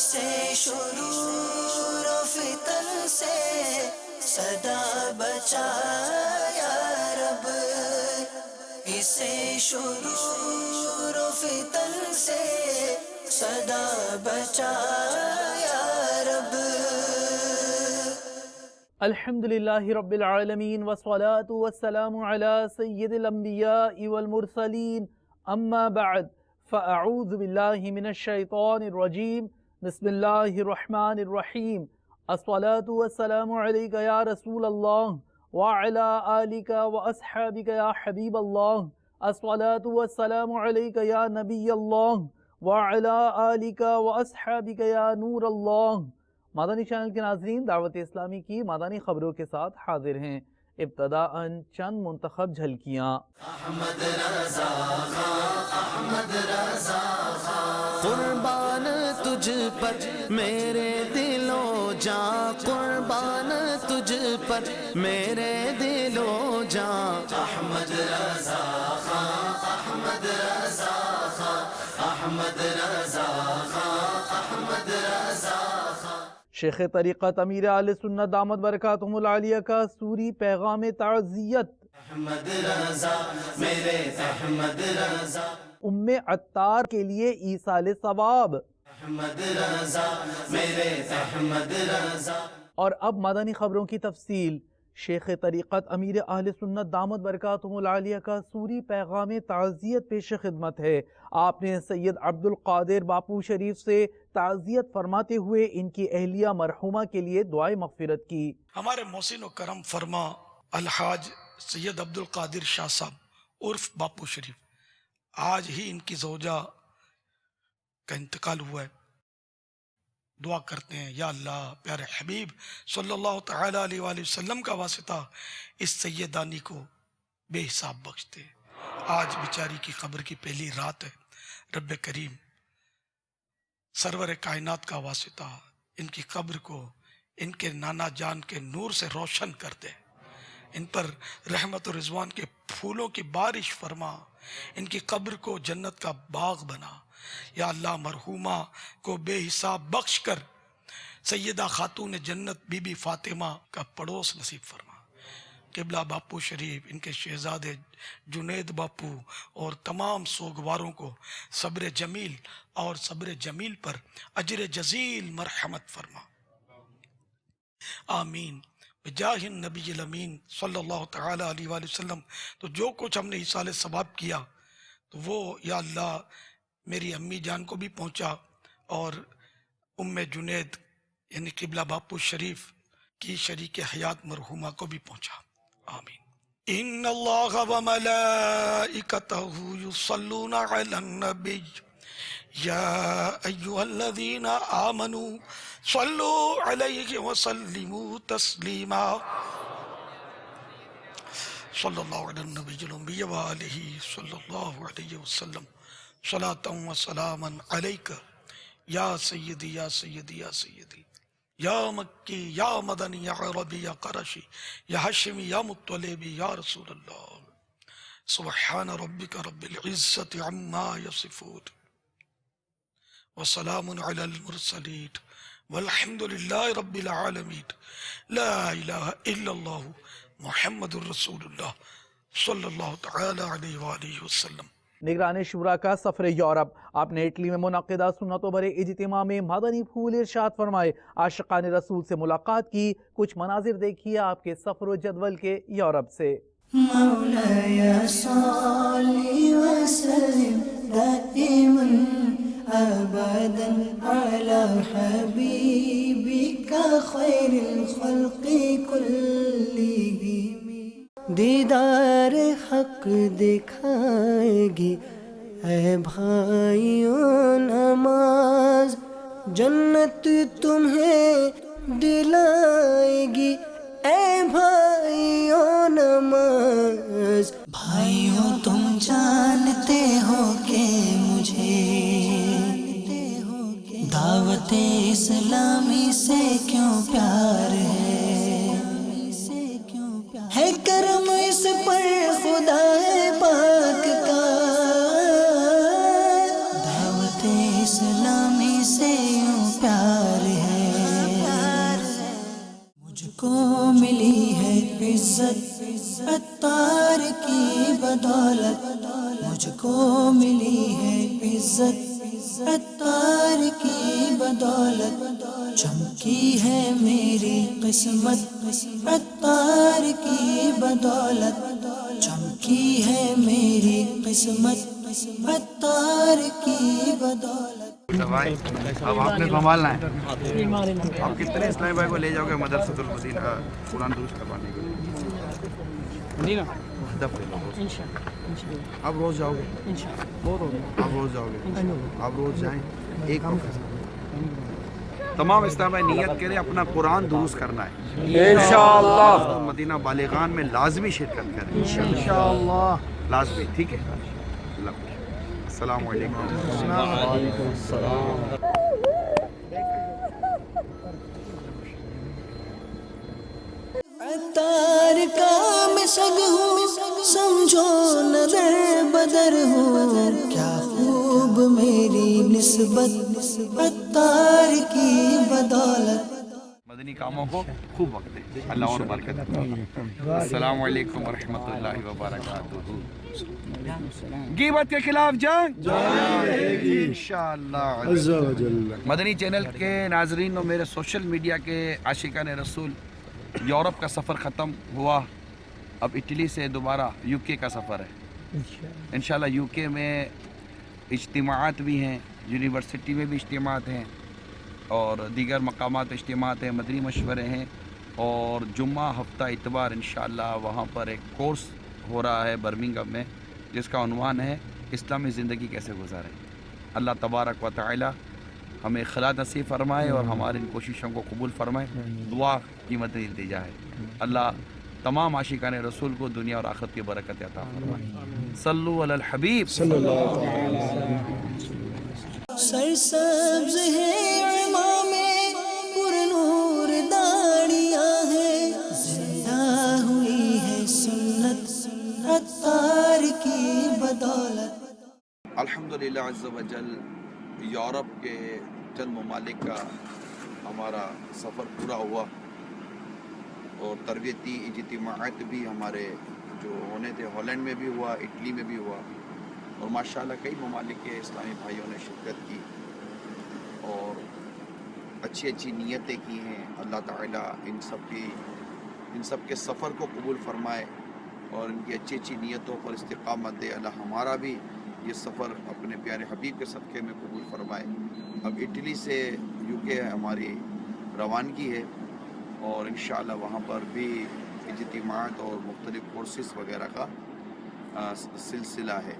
اسے شرور و فتن سے صدا بچا یا رب، اسے شرور و فتن سے صدا بچا یا رب۔ الحمدللہ رب العالمین والصلاة والسلام علی سید الانبیاء والمرسلین، اما بعد فاعوذ باللہ من الشیطان الرجیم، بسم اللہ الرحمن الرحیم۔ الصلاة والسلام علیک یا رسول اللہ وعلی آلک واصحابک یا حبیب اللہ۔ الصلاة والسلام علیک یا نبی اللہ وعلی آلک واصحابک یا نور اللہ۔ مادانی چینل کے ناظرین، دعوت اسلامی کی مادانی خبروں کے ساتھ حاضر ہیں۔ ابتداءً چند منتخب جھلکیاں۔ احمد رضا خان، احمد رضا خان، قربان تجھ پر میرے دل و جاں، قربان تجھ پر میرے دل و جاں۔ احمد رضا خان، احمد رضا خان، احمد رضا خان، احمد رضا خان۔ شیخ طریقت امیر اہل سنت دامت برکاتہم العالیہ کا سوری پیغام تعزیت۔ احمد رضا میرے احمد رضا، ام عطار کے لیے ایصال ثواب۔ احمد رضا میرے احمد رضا۔ اور اب مدنی خبروں کی تفصیل۔ شیخ طریقت امیر اہل سنت دامت برکاتہم العالیہ کا سوری پیغام تعزیت پیش خدمت ہے۔ آپ نے سید عبد القادر باپو شریف سے تعزیت فرماتے ہوئے ان کی اہلیہ مرحومہ کے لیے دعائے مغفرت کی۔ ہمارے محسن و کرم فرما الحاج سید عبد القادر شاہ صاحب عرف باپو شریف، آج ہی ان کی زوجہ کا انتقال ہوا ہے۔ دعا کرتے ہیں یا اللہ پیارے حبیب صلی اللہ تعالی علیہ وآلہ وسلم کا واسطہ اس سیدانی کو بے حساب بخش دے۔ آج بیچاری کی قبر کی پہلی رات ہے، رب کریم سرور کائنات کا واسطہ ان کی قبر کو ان کے نانا جان کے نور سے روشن کر دے، ان پر رحمت و رضوان کے پھولوں کی بارش فرما، ان کی قبر کو جنت کا باغ بنا۔ یا اللہ مرحومہ کو بے حساب بخش کر سیدہ خاتون جنت بی بی فاطمہ کا پڑوس نصیب فرما۔ قبلہ باپو شریف، ان کے شہزادے جنید باپو اور تمام سوگواروں کو صبر جمیل اور صبر جمیل پر اجر جزیل مرحمت فرما، آمین بجاہ النبی الامین صلی اللہ تعالی علیہ وآلہ وسلم۔ تو جو کچھ ہم نے ایصال ثواب کیا تو وہ یا اللہ میری امی جان کو بھی پہنچا اور ام جنید یعنی قبلہ باپو شریف کی شریک حیات مرحومہ کو بھی پہنچا، آمین۔ ان اللہ وملائکتہ یصلون علی النبی یا ایہا الذین آمنوا صلوا علیہ وسلموا تسلیما۔ صلی اللہ علی النبی الانبیاء وآلہ صلی اللہ علیہ وسلم، صلاة و سلاما علیک یا سیدی یا سیدی یا سیدی، یا مکی یا مدنی یا عربی یا قرشی یا حشمی یا مطلبی یا رسول اللہ۔ سبحان ربک رب العزت عما یصفون وسلام علی المرسلین والحمد للہ رب العالمین۔ لا الہ الا اللہ محمد الرسول اللہ صلی اللہ تعالی علیہ وآلہ وسلم۔ نگران شورا کا سفر یورپ۔ آپ نے اٹلی میں منعقدہ سنتوں بھرے اجتماع میں مدنی پھول ارشاد فرمائے، عاشقان رسول سے ملاقات کی۔ کچھ مناظر دیکھیے آپ کے سفر و جدول کے یورپ سے۔ مولاي صل وسلم دائما ابدا على حبيبك خير الخلق كلهم۔ دیدار حق دکھائے گی اے بھائیوں نماز، جنت تمہیں دلائے گی اے بھائیوں نماز۔ بھائیوں تم جانتے ہو کہ مجھے دعوت اسلامی سے کیوں پیار ہے کرم اس پر خدا پاک کا، دعوت اسلامی سے یوں پیار عزت عطار کی بدولت مجھ کو ملی ہے عزت عطار کی بدولت چمکی ہے میری قسمت عطار کی بدولت چمکی ہے میری قسمت عطار کی بدولت. بھائی اب آپ نے سنبھالنا ہے. آپ کتنے اسلامی بھائی کو لے جاؤ گے مدرسۃ المدینہ قرآن درست کروانے کے لیے؟ ہدف لے لو. آپ روز جاؤ گے؟ آپ روز جاؤ گے؟ آپ روز جائیں. ایک تمام اسلامی بھائی نیت کریں اپنا قرآن درست کرنا ہے انشاءاللہ. مدینہ بالغان میں لازمی شرکت کریں انشاءاللہ. لازمی. ٹھیک ہے. اللہ حافظ. السلام علیکم. عطار کا میں سگ ہوں سمجھو نظر بدر ہوں کیا خوب میری نسبت عطار کی بدولت. مدنی کاموں کو خوب وقت دیں. اللہ اور برکت دے. السلام علیکم ورحمۃ اللہ وبرکاتہ. غیبت کے خلاف جنگ انشاءاللہ. مدنی چینل کے ناظرین اور میرے سوشل میڈیا کے عاشقان رسول، یورپ کا سفر ختم ہوا، اب اٹلی سے دوبارہ یو کے کا سفر ہے. انشاءاللہ یو کے میں اجتماعات بھی ہیں، یونیورسٹی میں بھی اجتماعات ہیں اور دیگر مقامات اجتماعات ہیں، مدنی مشورے ہیں. اور جمعہ ہفتہ اتوار انشاءاللہ وہاں پر ایک کورس ہو رہا ہے برمنگھم میں جس کا عنوان ہے اسلامی زندگی کیسے گزاریں. اللہ تبارک و تعالی ہمیں اخلاص نصیب فرمائے اور ہماری ان کوششوں کو قبول فرمائے. دعا کی مدد التجا ہے. اللہ تمام عاشقان رسول کو دنیا اور آخرت کی برکت عطا فرمائے. صلو علی الحبیب صلی اللہ علیہ وسلم. سرسبز ہے امام پر نور داڑیاں ہیں زندہ ہوئی ہے سنت عطار کی بدولت. الحمدللہ عز و جل یورپ کے چند ممالک کا ہمارا سفر پورا ہوا اور تربیتی اجتماعات بھی ہمارے جو ہونے تھے ہالینڈ میں بھی ہوا، اٹلی میں بھی ہوا اور ماشاءاللہ کئی ممالک کے اسلامی بھائیوں نے شرکت کی اور اچھی اچھی نیتیں کی ہیں. اللہ تعالیٰ ان سب کے سفر کو قبول فرمائے اور ان کی اچھی اچھی نیتوں پر استقامت دے. اللہ ہمارا بھی یہ سفر اپنے پیارے حبیب کے صدقے میں قبول فرمائے. اب اٹلی سے یو کے ہماری روانگی ہے اور انشاءاللہ وہاں پر بھی اجتماعات اور مختلف کورسز وغیرہ کا سلسلہ ہے.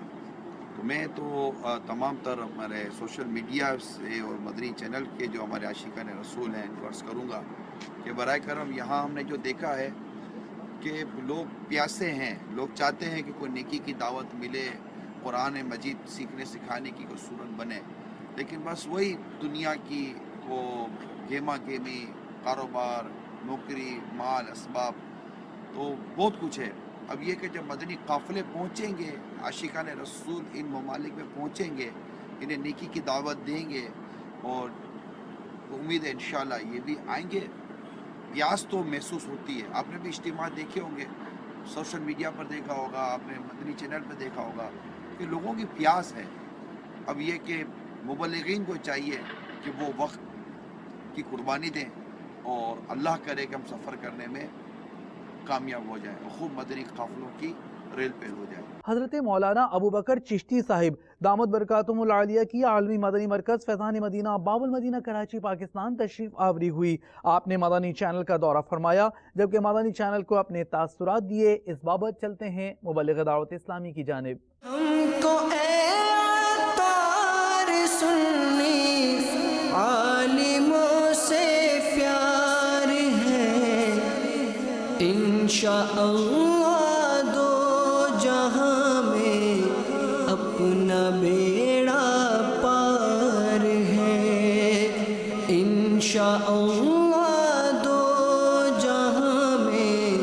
تو میں تو تمام تر ہمارے سوشل میڈیا سے اور مدنی چینل کے جو ہمارے عاشقان رسول ہیں ان کو عرض کروں گا کہ برائے کرم یہاں ہم نے جو دیکھا ہے کہ لوگ پیاسے ہیں، لوگ چاہتے ہیں کہ کوئی نیکی کی دعوت ملے، قرآن مجید سیکھنے سکھانے کی کوئی صورت بنے، لیکن بس وہی دنیا کی وہ گیما گیمی، کاروبار، نوکری، مال، اسباب، تو بہت کچھ ہے. اب یہ کہ جب مدنی قافلے پہنچیں گے، عاشقان رسول ان ممالک میں پہنچیں گے، انہیں نیکی کی دعوت دیں گے اور امید ہے انشاءاللہ یہ بھی آئیں گے. پیاس تو محسوس ہوتی ہے. آپ نے بھی اجتماع دیکھے ہوں گے، سوشل میڈیا پر دیکھا ہوگا، آپ نے مدنی چینل پہ دیکھا ہوگا کہ لوگوں کی پیاس ہے. اب یہ کہ مبلغین کو چاہیے کہ وہ وقت کی قربانی دیں اور اللہ کرے کہ ہم سفر کرنے میں کامیاب ہو جائیں اور خوب مدنی قافلوں کی ریل پیل ہو جائے. حضرت مولانا ابو بکر چشتی صاحب دامت برکاتہم العالیہ کی عالمی مدنی مرکز فیضان مدینہ باب المدینہ کراچی پاکستان تشریف آوری ہوئی. آپ نے مدنی چینل کا دورہ فرمایا جبکہ مدنی چینل کو اپنے تاثرات دیے. اس بابت چلتے ہیں مبلغ دعوت اسلامی کی جانب. ہم کو اے عطار سنی عالموں سے پیار ہے انشاءاللہ دو جہاں میں اپنا بیڑا پار ہے انشاءاللہ دو جہاں میں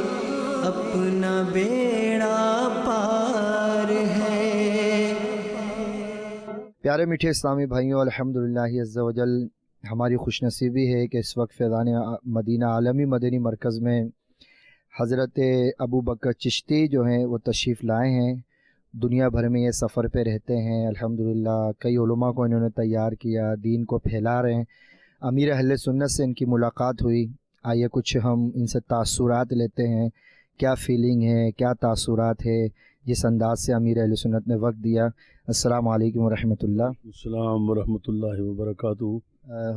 اپنا بیڑا پار ہے. پیارے میٹھے اسلامی بھائیوں، الحمدللہ عز و جل ہماری خوش نصیبی ہے کہ اس وقت فیضان مدینہ عالمی مدنی مرکز میں حضرت ابو بکر چشتی جو ہیں وہ تشریف لائے ہیں، دنیا بھر میں یہ سفر پہ رہتے ہیں، الحمدللہ کئی علماء کو انہوں نے تیار کیا، دین کو پھیلا رہے ہیں۔ امیر اہل سنت سے ان کی ملاقات ہوئی، آئیے کچھ ہم ان سے تاثرات لیتے ہیں، کیا فیلنگ ہے، کیا تاثرات ہے، جس انداز سے امیر اہل سنت نے وقت دیا۔ السلام علیکم ورحمۃ اللہ۔ السلام ورحمۃ اللہ وبرکاتہ۔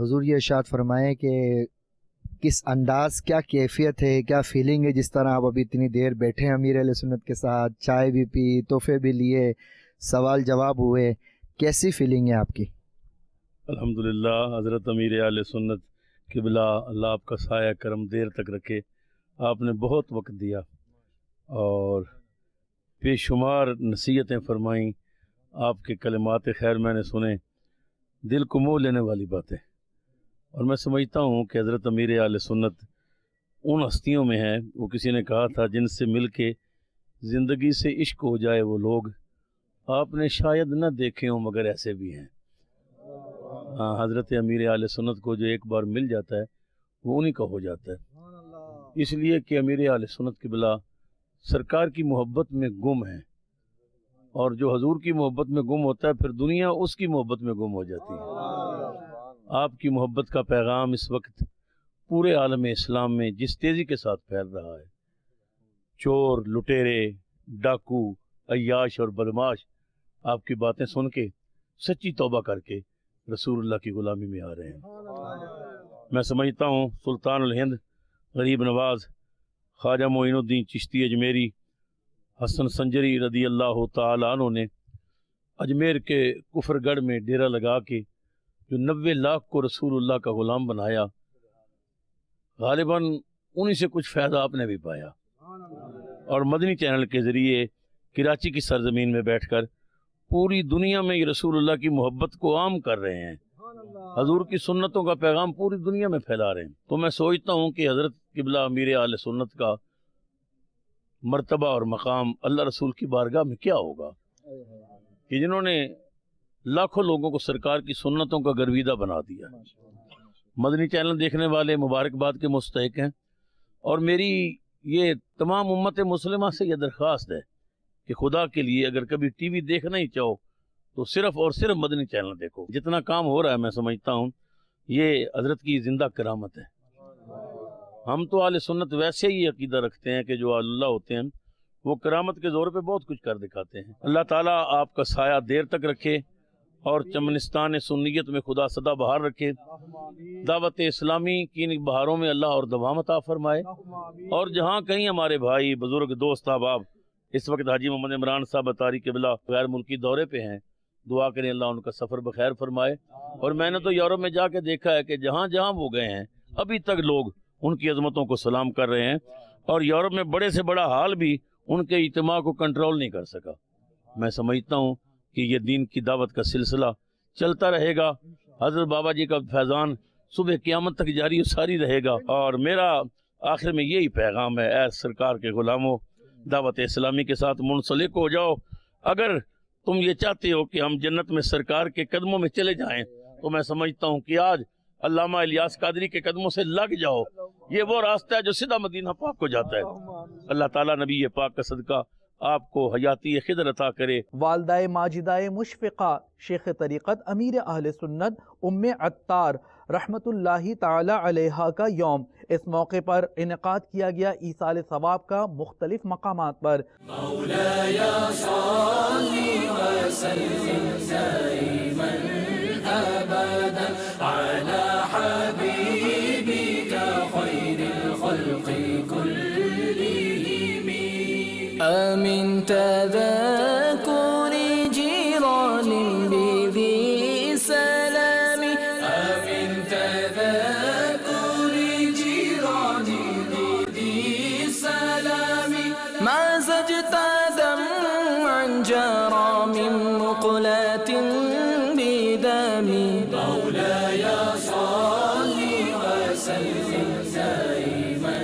حضور یہ ارشاد فرمائیں کہ کس انداز، کیا کیفیت ہے، کیا فیلنگ ہے، جس طرح آپ ابھی اتنی دیر بیٹھے ہیں امیر اہل سنت کے ساتھ، چائے بھی پی، تحفے بھی لیے، سوال جواب ہوئے، کیسی فیلنگ ہے آپ کی؟ الحمدللہ حضرت امیر اہل سنت قبلہ اللہ آپ کا سایہ کرم دیر تک رکھے، آپ نے بہت وقت دیا اور بے شمار نصیحتیں فرمائیں، آپ کے کلمات خیر میں نے سنے، دل کو موہ لینے والی باتیں، اور میں سمجھتا ہوں کہ حضرت امیر اہل سنت ان ہستیوں میں ہے، وہ کسی نے کہا تھا جن سے مل کے زندگی سے عشق ہو جائے وہ لوگ آپ نے شاید نہ دیکھے ہوں مگر ایسے بھی ہیں۔ ہاں، حضرت امیر اہل سنت کو جو ایک بار مل جاتا ہے وہ انہی کا ہو جاتا ہے، اس لیے کہ امیر اہل سنت قبلہ سرکار کی محبت میں گم ہے، اور جو حضور کی محبت میں گم ہوتا ہے پھر دنیا اس کی محبت میں گم ہو جاتی ہے۔ آپ کی محبت کا پیغام اس وقت پورے عالم اسلام میں جس تیزی کے ساتھ پھیل رہا ہے، چور، لٹیرے، ڈاکو، عیاش اور بدماش آپ کی باتیں سن کے سچی توبہ کر کے رسول اللہ کی غلامی میں آ رہے ہیں۔ میں سمجھتا ہوں سلطان الہند غریب نواز خواجہ معین الدین چشتی اجمیری حسن سنجری رضی اللہ تعالیٰ عنہ نے اجمیر کے کفر گڑھ میں ڈیرہ لگا کے جو 90 لاکھ کو رسول اللہ کا غلام بنایا، غالباً انہی سے کچھ فائدہ آپ نے بھی پایا، اور مدنی چینل کے ذریعے کراچی کی سرزمین میں بیٹھ کر پوری دنیا میں یہ رسول اللہ کی محبت کو عام کر رہے ہیں، حضور کی سنتوں کا پیغام پوری دنیا میں پھیلا رہے ہیں۔ تو میں سوچتا ہوں کہ حضرت قبلہ امیر اہل سنت کا مرتبہ اور مقام اللہ رسول کی بارگاہ میں کیا ہوگا کہ جنہوں نے لاکھوں لوگوں کو سرکار کی سنتوں کا گرویدہ بنا دیا۔ مدنی چینل دیکھنے والے مبارکباد کے مستحق ہیں، اور میری یہ تمام امت مسلمہ سے یہ درخواست ہے کہ خدا کے لیے اگر کبھی ٹی وی دیکھنا ہی چاہو تو صرف اور صرف مدنی چینل دیکھو۔ جتنا کام ہو رہا ہے میں سمجھتا ہوں یہ حضرت کی زندہ کرامت ہے۔ ہم تو اہل سنت ویسے ہی عقیدہ رکھتے ہیں کہ جو اللہ ہوتے ہیں وہ کرامت کے زور پہ بہت کچھ کر دکھاتے ہیں۔ اللہ تعالیٰ آپ کا سایہ دیر تک رکھے اور چمنستان سنیت میں خدا سدا بہار رکھے، دعوت اسلامی کی ان بہاروں میں اللہ اور دوام عطا فرمائے، اور جہاں کہیں ہمارے بھائی بزرگ دوست احباب اس وقت حاجی محمد عمران صاحب اتاری قبلہ غیر ملکی دورے پہ ہیں، دعا کریں اللہ ان کا سفر بخیر فرمائے۔ اور میں نے تو یورپ میں جا کے دیکھا ہے کہ جہاں جہاں وہ گئے ہیں ابھی تک لوگ ان کی عظمتوں کو سلام کر رہے ہیں، اور یورپ میں بڑے سے بڑا حال بھی ان کے اجتماع کو کنٹرول نہیں کر سکا۔ میں سمجھتا ہوں کہ یہ دین کی دعوت کا سلسلہ چلتا رہے گا، حضرت بابا جی کا فیضان صبح قیامت تک جاری و ساری رہے گا، اور میرا آخر میں یہی پیغام ہے، اے سرکار کے غلاموں دعوت اسلامی کے ساتھ منسلک ہو جاؤ۔ اگر تم یہ چاہتے ہو کہ ہم جنت میں سرکار کے قدموں میں چلے جائیں تو میں سمجھتا ہوں کہ آج علامہ الیاس قادری کے قدموں سے لگ جاؤ، یہ وہ راستہ ہے جو سیدھا مدینہ پاک کو جاتا ہے۔ اللہ تعالیٰ نبی پاک کا صدقہ آپ کو حیاتی خضر عطا کرے۔ والدہ ماجدہ مشفقہ شیخ طریقت امیر اہل سنت ام عطار رحمت اللہ تعالی علیہ کا یوم، اس موقع پر انعقاد کیا گیا ایصال ثواب کا مختلف مقامات پر۔ مولاي صل وسلم دائما ابدا على حبيبك خير الخلق كلهم آمن تذكر جيران بذي سلام آمن تذكر جيران بذي سلام ما زجت دمعا جرى من مقلة بدم مولاي صل وسلم دائما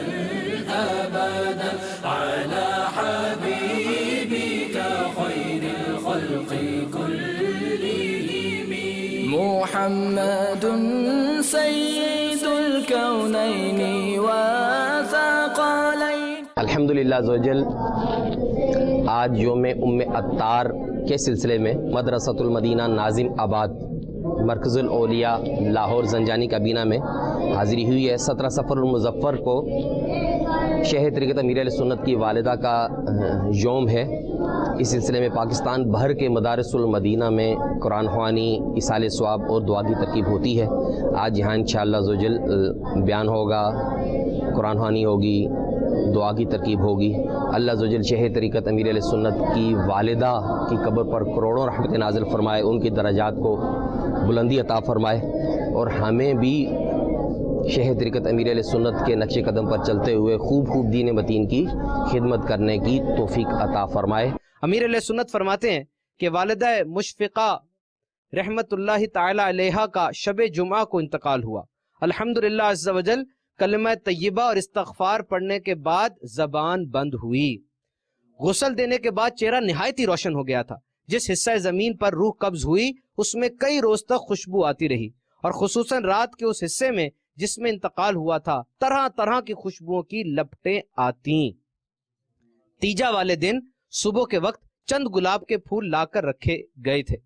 أبدا على حبيبك خير الخلق كلهم محمد سيد الكونين وثقلين الحمدللہ عزوجل آج یوم ام عطار کے سلسلے میں مدرسۃ المدینہ ناظم آباد مرکز الاولیاء لاہور زنجانی کابینہ میں حاضری ہوئی ہے۔ 17 صفر المظفر کو شیخ طریقت امیر اہل سنت کی والدہ کا یوم ہے۔ اس سلسلے میں پاکستان بھر کے مدارس المدینہ میں قرآن خوانی، ایصال ثواب اور دعا کی ترکیب ہوتی ہے۔ آج یہاں انشاءاللہ عزوجل بیان ہوگا، قرآن خوانی ہوگی، دعا کی ترکیب ہوگی۔ اللہ عزوجل شیخ طریقت امیر اہل سنت کی والدہ کی قبر پر کروڑوں رحمت نازل فرمائے، ان کی درجات کو بلندی عطا فرمائے، اور ہمیں بھی شیخ طریقت امیر اہل سنت کے نقش قدم پر چلتے ہوئے خوب دین متین کی خدمت کرنے کی توفیق عطا فرمائے۔ امیر علیہ سنت فرماتے ہیں کہ والدہ مشفقہ رحمت اللہ تعالی علیہا کا شب جمعہ کو انتقال ہوا۔ الحمدللہ عز و جل کلمہ طیبہ اور استغفار پڑھنے کے بعد زبان بند ہوئی۔ غسل دینے کے بعد چہرہ نہایت ہی روشن ہو گیا تھا۔ جس حصہ زمین پر روح قبض ہوئی اس میں کئی روز تک خوشبو آتی رہی، اور خصوصاً رات کے اس حصے میں جس میں انتقال ہوا تھا طرح طرح کی خوشبوؤں کی لپٹیں آتیں۔ تیجا والے دن صبح کے وقت چند گلاب کے پھول لا کر رکھے گئے تھے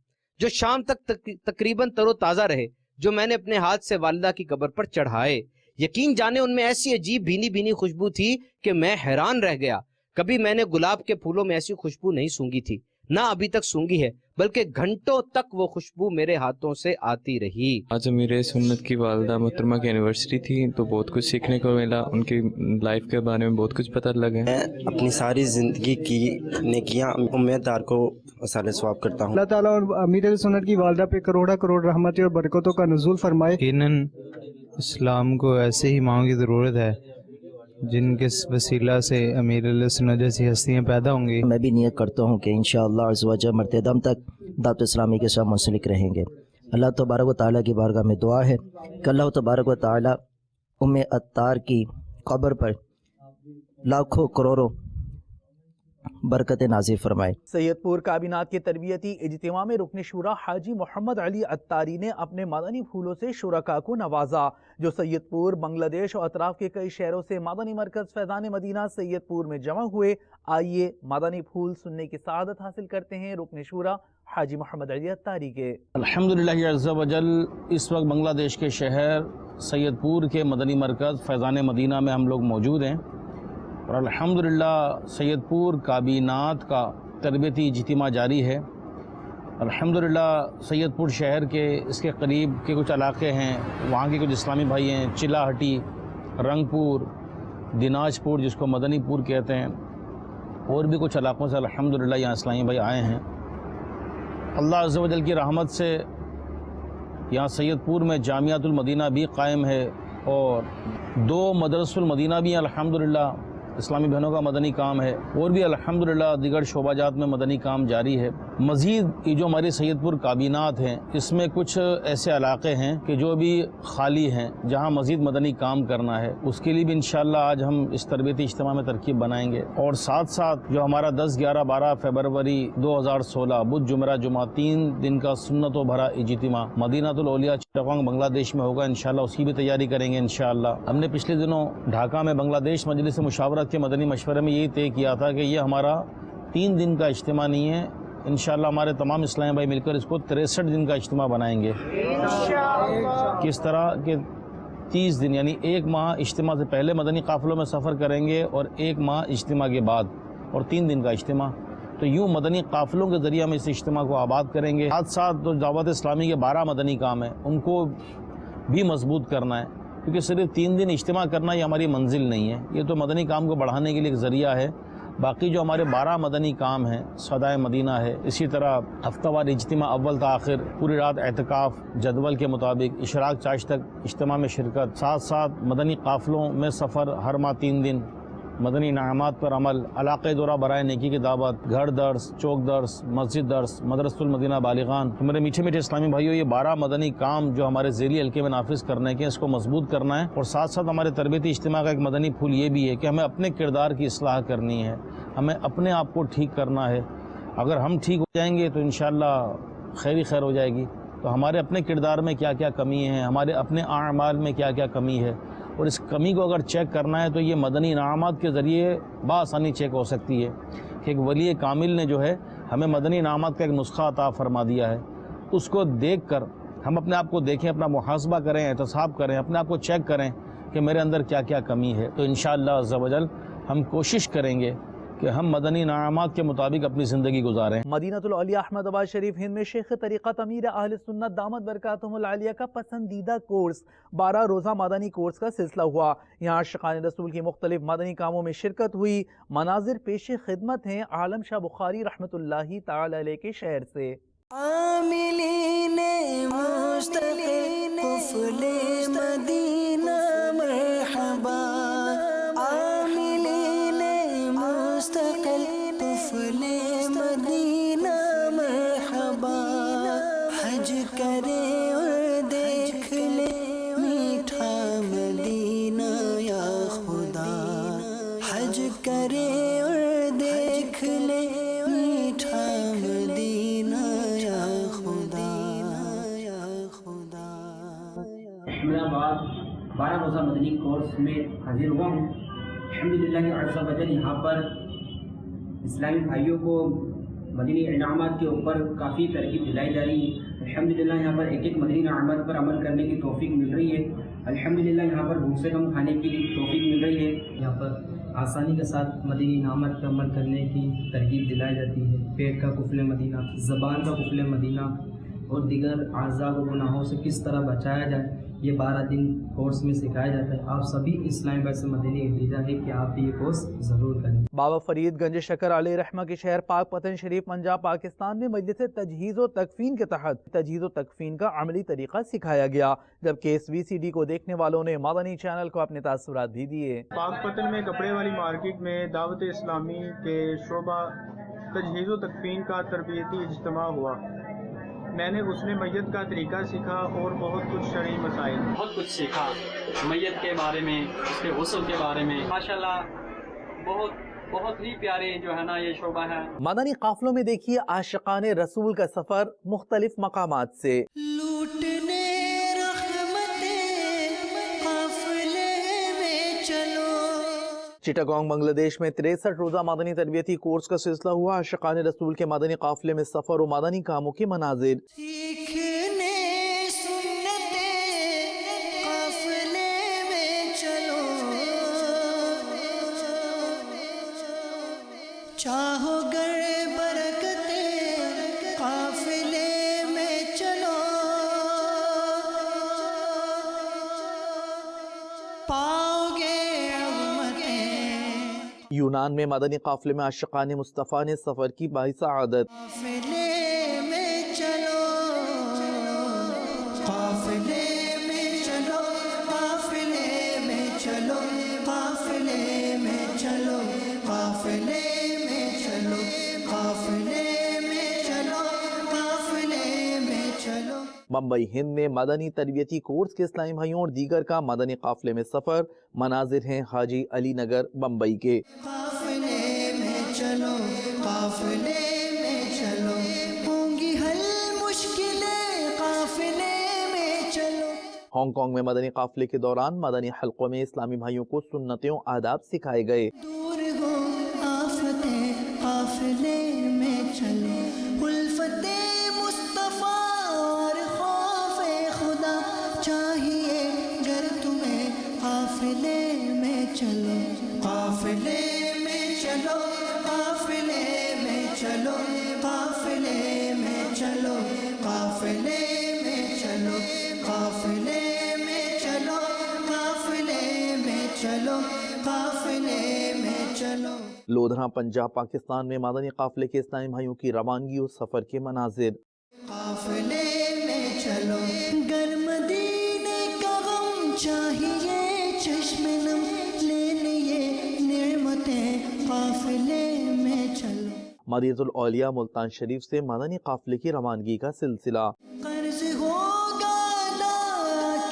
جو شام تک تقریباً تر و تازہ رہے، جو میں نے اپنے ہاتھ سے والدہ کی قبر پر چڑھائے۔ یقین جانے ان میں ایسی عجیب بھینی خوشبو تھی کہ میں حیران رہ گیا۔ کبھی میں نے گلاب کے پھولوں میں ایسی خوشبو نہیں سونگھی تھی، نہ ابھی تک سونگھی ہے، بلکہ گھنٹوں تک وہ خوشبو میرے ہاتھوں سے آتی رہی۔ آج امیر سنت کی والدہ محترمہ کی اینیورسری تھی تو بہت کچھ سیکھنے کو ملا، ان کی لائف کے بارے میں بہت کچھ پتہ لگا۔ میں اپنی ساری زندگی کی نیکیاں امیدوار کو ایصال ثواب کرتا ہوں۔ اللہ تعالیٰ اور امیر سنت کی والدہ پہ کروڑ رحمتیں اور برکتوں کا نزول فرمائے۔ یقیناً اسلام کو ایسے ہی ماؤں کی ضرورت ہے جن کے وسیلہ سے امیر علیہ سنت جیسی ہستیاں پیدا ہوں گی۔ میں بھی نیت کرتا ہوں کہ انشاءاللہ عز و جل مرتے دم تک دعوت اسلامی کے ساتھ منسلک رہیں گے۔ اللہ تبارک و تعالیٰ کی بارگاہ میں دعا ہے کہ اللہ تبارک و تعالیٰ ام عطار کی قبر پر لاکھوں کروڑوں برکت نازل فرمائے۔ سید پور کابینات کے تربیتی اجتماع میں رکن شورا حاجی محمد علی عطاری نے اپنے مدنی پھولوں سے شرکاء کو نوازا، جو سید پور، بنگلہ دیش اور اطراف کے کئی شہروں سے مدنی مرکز فیضان مدینہ سید پور میں جمع ہوئے۔ آئیے مدنی پھول سننے کی سعادت حاصل کرتے ہیں رکن شورا حاجی محمد علی عطاری کے۔ الحمدللہ عز و جل اس وقت بنگلہ دیش کے شہر سید پور کے مدنی مرکز فیضان مدینہ میں ہم لوگ موجود ہیں، اور الحمدللہ سید پور کابینات کا تربیتی اجتماع جاری ہے۔ الحمدللہ سید پور شہر کے اس کے قریب کے کچھ علاقے ہیں، وہاں کے کچھ اسلامی بھائی ہیں، چلا ہٹی، رنگ پور، دیناج پور جس کو مدنی پور کہتے ہیں، اور بھی کچھ علاقوں سے الحمدللہ یہاں اسلامی بھائی آئے ہیں۔ اللہ عز و جل کی رحمت سے یہاں سید پور میں جامعۃ المدینہ بھی قائم ہے، اور 2 مدرسۃ المدینہ بھی الحمدللہ اسلامی بہنوں کا مدنی کام ہے، اور بھی الحمدللہ دیگر شعبہ جات میں مدنی کام جاری ہے۔ مزید یہ جو ہماری سید پور کابینات ہیں اس میں کچھ ایسے علاقے ہیں کہ جو بھی خالی ہیں جہاں مزید مدنی کام کرنا ہے، اس کے لیے بھی انشاءاللہ آج ہم اس تربیتی اجتماع میں ترکیب بنائیں گے۔ اور ساتھ ساتھ جو ہمارا 10، 11، 12 فروری 2016 بدھ جمعہ 3 دن کا سنت و بھرا اجتماع مدینہ الاولیاء چٹاگانگ بنگلہ دیش میں ہوگا، انشاءاللہ اس کی بھی تیاری کریں گے انشاءاللہ۔ ہم نے پچھلے دنوں ڈھاکہ میں بنگلہ دیش مجلس مشاورت کے مدنی مشورے میں یہی طے کیا تھا کہ یہ ہمارا 3 دن کا اجتماع نہیں ہے، انشاءاللہ ہمارے تمام اسلامی بھائی مل کر اس کو 63 دن کا اجتماع بنائیں گے۔ کس طرح کہ 30 دن یعنی 1 ماہ اجتماع سے پہلے مدنی قافلوں میں سفر کریں گے، اور 1 ماہ اجتماع کے بعد، اور 3 دن کا اجتماع۔ تو یوں مدنی قافلوں کے ذریعے ہم اس اجتماع کو آباد کریں گے۔ ساتھ ساتھ جو دعوت اسلامی کے 12 مدنی کام ہیں ان کو بھی مضبوط کرنا ہے، کیونکہ صرف 3 دن اجتماع کرنا یہ ہماری منزل نہیں ہے، یہ تو مدنی کام کو بڑھانے کے لیے ایک ذریعہ ہے۔ باقی جو ہمارے 12 مدنی کام ہیں، صدائے مدینہ ہے، اسی طرح ہفتہ وار اجتماع اول تا آخر، پوری رات اعتکاف جدول کے مطابق، اشراق چاش تک اجتماع میں شرکت، ساتھ ساتھ مدنی قافلوں میں سفر ہر ماہ 3 دن، مدنی انعامات پر عمل، علاقۂ دورہ برائے نیکی کی دعوت، گھر درس، چوک درس، مسجد درس، مدرسۃ المدینہ بالغان۔ تو میرے میٹھے میٹھے اسلامی بھائیوں، یہ 12 مدنی کام جو ہمارے ذیلی حلقے میں نافذ کرنے کے، اس کو مضبوط کرنا ہے۔ اور ساتھ ساتھ ہمارے تربیتی اجتماع کا ایک مدنی پھول یہ بھی ہے کہ ہمیں اپنے کردار کی اصلاح کرنی ہے، ہمیں اپنے آپ کو ٹھیک کرنا ہے۔ اگر ہم ٹھیک ہو جائیں گے تو انشاءاللہ خیر ہی خیر ہو جائے گی۔ تو ہمارے اپنے کردار میں کیا کیا کمی ہے، ہمارے اپنے اعمال میں کیا کیا کمی ہے، اور اس کمی کو اگر چیک کرنا ہے تو یہ مدنی انعامات کے ذریعے بآسانی چیک ہو سکتی ہے کہ ایک ولی کامل نے جو ہے ہمیں مدنی انعامات کا ایک نسخہ عطا فرما دیا ہے. اس کو دیکھ کر ہم اپنے آپ کو دیکھیں, اپنا محاسبہ کریں, احتساب کریں, اپنے آپ کو چیک کریں کہ میرے اندر کیا کیا کمی ہے. تو انشاءاللہ عز و جل ہم کوشش کریں گے کہ ہم مدنی انعامات کے مطابق اپنی زندگی گزاریں. مدینہ الاولیاء احمد آباد شریف ہند میں شیخ طریقت امیر اہل سنت دامت برکاتہم العالیہ کا پسندیدہ کورس 12 روزہ مدنی کورس کا سلسلہ ہوا. یہاں عاشقان رسول کی مختلف مدنی کاموں میں شرکت ہوئی. مناظر پیش خدمت ہیں عالم شاہ بخاری رحمۃ اللہ تعالی علیہ کے شہر سے. عاملین مستقل قفل مدینہ مرحبا, عاملین مستقل قفل مدینہ مرحبا, حج کرے اور دیکھ لے میٹھا مدینہ یا خدا, حج کرے اور دیکھ لے میٹھا مدینہ یا خدا, یا خدا. احمد آباد 12 روزہ مدنی کورس میں حاضر ہوا ہوں. الحمدللہ عز و جل یہاں پر اسلامی بھائیوں کو مدنی انعامات کے اوپر کافی ترغیب دلائی جا رہی ہے. الحمدللہ یہاں پر ایک ایک مدنی انعامات پر عمل کرنے کی توفیق مل رہی ہے. الحمدللہ یہاں پر بھوک سے کم کھانے کی توفیق مل رہی ہے. یہاں پر آسانی کے ساتھ مدنی انعامات پر عمل کرنے کی ترغیب دلائی جاتی ہے. پیٹ کا قفل مدینہ, زبان کا قفل مدینہ اور دیگر اعضاء و گناہوں سے کس طرح بچایا جائے, یہ 12 دن کورس میں سکھایا جاتا ہے. آپ سبھی اسلامی بھائی سے مدنی التجا ہے کہ آپ بھی یہ کورس ضرور کریں. بابا فرید گنج شکر علیہ رحمہ کے شہر پاک پتن شریف پنجاب پاکستان میں مجلس تجہیز و تکفین کے تحت تجہیز و تکفین کا عملی طریقہ سکھایا گیا, جبکہ اس VCD کو دیکھنے والوں نے مدنی چینل کو اپنے تاثرات بھی دیے. پاک پتن میں کپڑے والی مارکیٹ میں دعوت اسلامی کے شعبہ تجہیز و تکفین کا تربیتی اجتماع ہوا. میں نے اس میں میت کا طریقہ سیکھا اور بہت کچھ شرعی مسائل, بہت کچھ سیکھا میت کے بارے میں, اس کے غسل کے بارے میں. ماشاءاللہ بہت ہی پیارے جو ہے نا یہ شعبہ ہے. مدنی قافلوں میں دیکھیے عاشقان رسول کا سفر مختلف مقامات سے. لوٹنے چٹاگانگ بنگلہ دیش میں 63 روزہ مدنی تربیتی کورس کا سلسلہ ہوا. عاشقان رسول کے مدنی قافلے میں سفر و مدنی کاموں کے مناظر. سیکھنے سنتے قافلے میں چلو, چاہو گر برکتے قافلے میں چلو, پاؤ گے یونان میں مدنی قافلے میں عاشقان مصطفیٰ نے سفر کی باعث عادت. قافلے میں چلو, قافلے میں چلو, قافلے میں چلو, قافلے میں چلو, قافلے میں چلو, قافلے میں چلو, قافلے میں چلو. بمبئی ہند میں مدنی تربیتی کورس کے اسلامی بھائیوں اور دیگر کا مدنی قافلے میں سفر. مناظر ہیں حاجی علی نگر بمبئی کے. قافلے میں چلو, قافلے میں چلو, ہوں گی حل مشکلیں قافلے میں چلو. ہانگ کانگ میں مدنی قافلے کے دوران مدنی حلقوں میں اسلامی بھائیوں کو سنتیں و آداب سکھائے گئے. دور ہو آفتیں قافلے میں چلو, الفت مصطفیٰ اور خوف خدا چاہیے گر تمہیں قافلے میں چلو, قافلے میں چلو, قافلے میں چلو, قافلے میں چلو, قافلے میں چلو, قافلے میں چلو, قافلے میں چلو, قافلے میں چلو. لودھرا پنجاب پاکستان میں مدنی قافلے کے اسلامی بھائیوں کی روانگی اور سفر کے مناظر. قافلے میں چلو, گر مدینے کا غم چاہیے چشم نم لے لیے نعمتیں قافلے میں چلو. مدینہ الاولیاء ملتان شریف سے مدنی قافلے کی روانگی کا سلسلہ. قرض ہوگا لا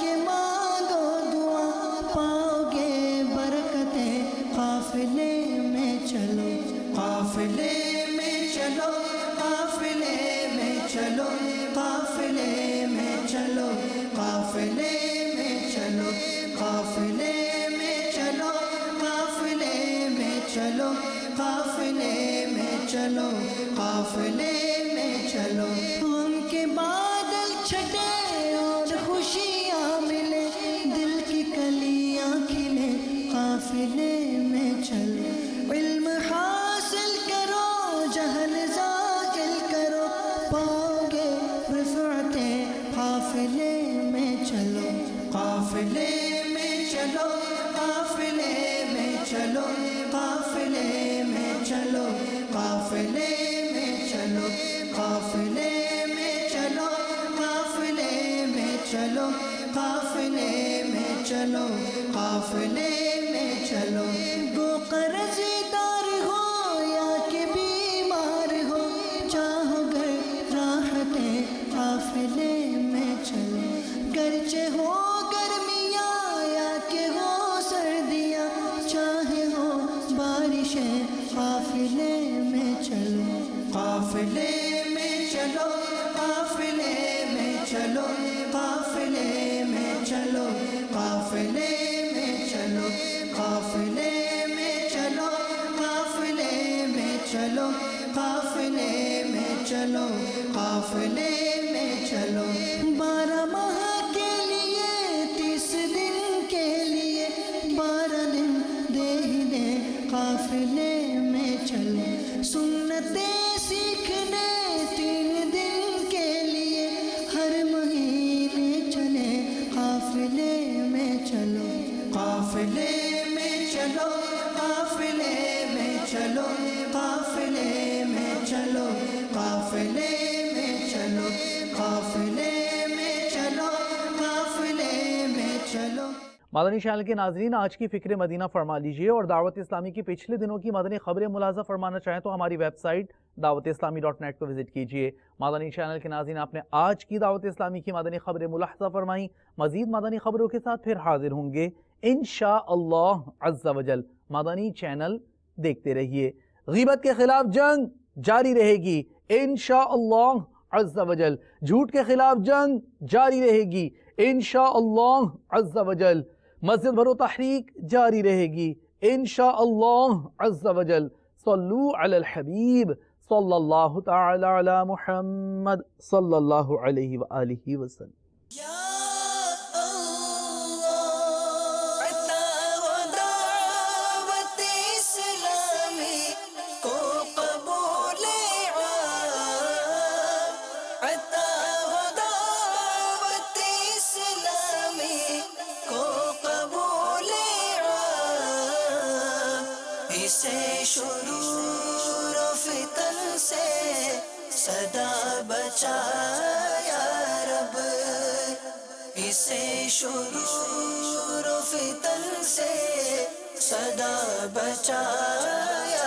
کے مانگو دعا, پاؤ گے برکتیں قافلے میں چلو, قافلے میں چلو, قافلے میں چلو, قافلے میں چلو, قافلے میں چلو, قافلے قافلے میں چلو قافلے میں چلو غم کے بادل چھٹے اور خوشیاں ملے دل کی کلیاں کھلے قافلے میں چلو علم حاصل کرو جہل زائل کرو پاؤ گے رفعتیں قافلے میں چلو قافلے میں چلو قافلے میں چلو قافلے میں چلو قافلے میں چلو قافلے میں چلو قافلے میں چلو قافلے میں چلو قافلے میں چلو گو قرض دار ہو یا کہ بیمار ہو چاہو گر راحتیں قافلے میں چلو گرچہ ہو گرمیاں یا کہ ہو سردیاں چاہے ہو بارشیں قافلے میں چلو قافلے میں چلو قافلے میں چلو قافلے میں چلو قافلے میں چلو قافلے میں چلو قافلے میں چلو قافلے میں چلو قافلے میں چلو 12 ماہ کے لیے 30 دن کے لیے 12 دن دے ہی دے قافلے میں چلو سنتیں سیکھنے 3 دن کے لیے ہر مہینے چلے قافلے میں چلو قافلے میں چلو قافلے میں چلو قافلے میں چلو قافلے میں چلو قافلے میں چلو قافلے میں چلو مدنی چینل کے ناظرین، آج کی فکر مدینہ فرما لیجئے، اور دعوت اسلامی کی پچھلے دنوں کی مدنی خبریں ملاحظہ فرمانا چاہیں تو ہماری ویب سائٹ dawat-islami.net کو وزٹ کیجئے۔ مدنی چینل کے ناظرین، آپ نے آج کی دعوت اسلامی کی مدنی خبریں ملاحظہ فرمائیں۔ مزید مدنی خبروں کے ساتھ پھر حاضر ہوں گے انشاءاللہ عز و جل۔ مدنی چینل دیکھتے رہیے۔ غیبت کے خلاف جنگ جاری رہے گی انشاءاللہ عز و جل۔ جھوٹ کے خلاف جنگ جاری رہے گی انشاءاللہ عز و جل۔ مسجد بھرو تحریک جاری رہے گی انشاءاللہ عز و جل۔ صلو علی الحبیب صلی اللہ تعالی علی محمد صلی اللہ علیہ وآلہ وسلم۔ شرور و فتن سے صدا بچا یا رب، اسے شرور و فتن سے صدا بچا یا